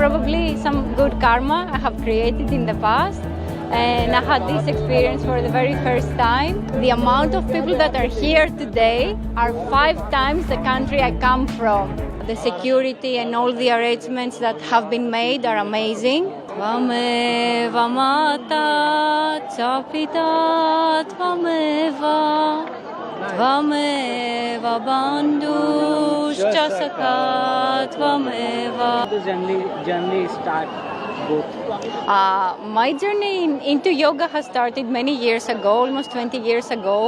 probably some good karma I have created in the past. And I had this experience for the very first time. The amount of people that are here today are 5 times the country I come from. The security and all the arrangements that have been made are amazing. Tvameva mata chapita tvameva tvameva bandhushcha sakha tvameva. How does journey start both? My journey into yoga has started many years ago, almost 20 years ago.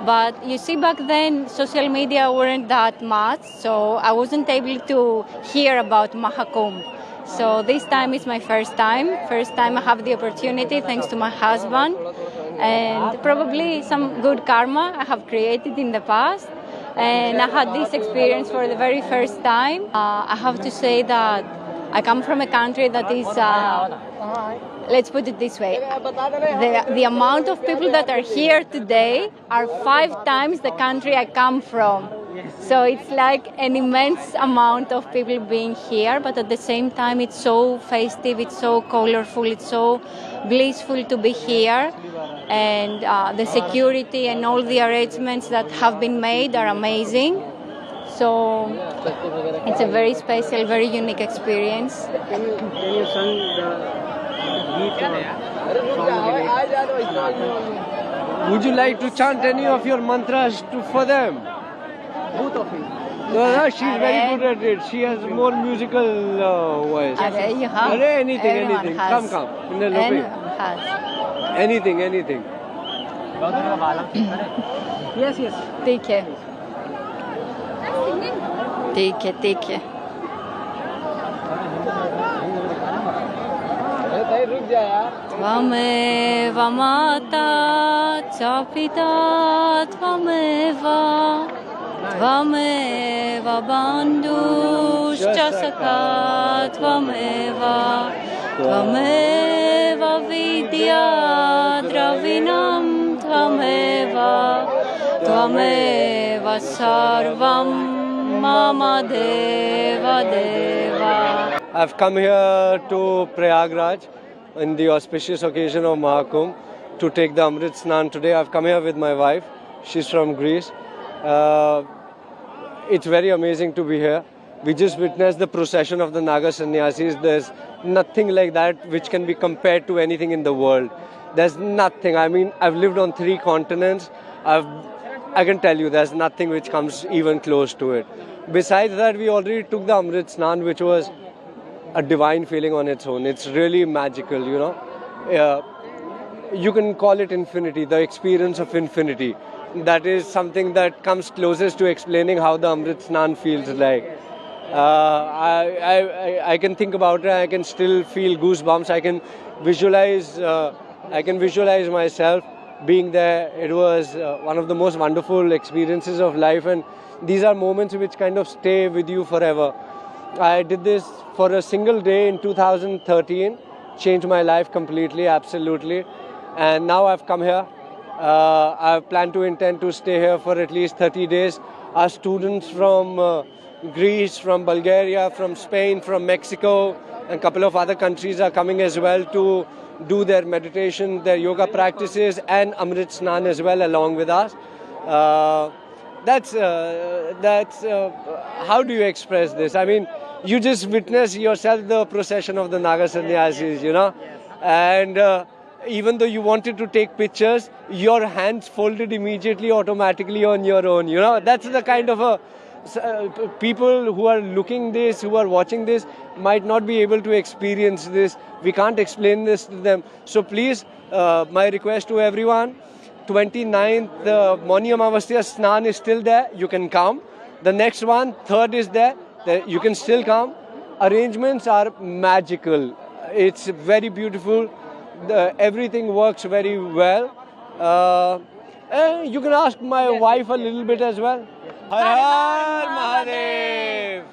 But you see, back then, social media weren't that much, so I wasn't able to hear about Mahakumbh. So this time is my first time. First time I have the opportunity, thanks to my husband. And probably some good karma I have created in the past. And I had this experience for the very first time. I have to say that I come from a country that is, let's put it this way, the amount of people that are here today are 5 times the country I come from. So it's like an immense amount of people being here, but at the same time it's so festive, it's so colorful, it's so blissful to be here. And the security and all the arrangements that have been made are amazing. So it's a very special, very unique experience. Can you sing the song? Would you like to chant any of your mantras for them? Both of you. No, she's very good at it. She has more musical voice. You have. Anything. Everyone has. Come. Everyone has. Anything. Yes. ठीक है Tvameva mata chapita tvameva tvameva bandhushcha sakha tvameva tvameva vidya dravinam tvameva tvameva sarvam mama deva deva. I've come here to Prayagraj on the auspicious occasion of Mahakumbh to take the Amrit Snan today. I've come here with my wife. She's from Greece. It's very amazing to be here. We just witnessed the procession of the Naga Sannyasis. There's nothing like that which can be compared to anything in the world. There's nothing. I mean, I've lived on 3 continents. I can tell you there's nothing which comes even close to it. Besides that, we already took the Amrit Snan, which was a divine feeling on its own. It's really magical, you know. You can call it infinity, the experience of infinity. That is something that comes closest to explaining how the Amrit Snan feels like. I can think about it. I can still feel goosebumps. I can visualize myself being there. It was one of the most wonderful experiences of life, and these are moments which kind of stay with you forever. I did this for a single day in 2013, changed my life completely, absolutely. And now I've come here. I intend to stay here for at least 30 days. Our students from Greece, from Bulgaria, from Spain, from Mexico, and a couple of other countries are coming as well to do their meditation, their yoga practices, and Amrit Snan as well along with us. That's how do you express this? I mean, you just witness yourself the procession of the Naga Sannyasis, you know, and even though you wanted to take pictures, your hands folded immediately, automatically on your own, you know. That's the kind of people who are looking this, who are watching this, might not be able to experience this. We can't explain this to them. So please, my request to everyone, 29th, Mauni Amavasya Snan is still there. You can come. The next one, 3rd is there. You can still come. Arrangements are magical. It's very beautiful. Everything works very well. You can ask my wife a little bit as well. Har Har Mahadev!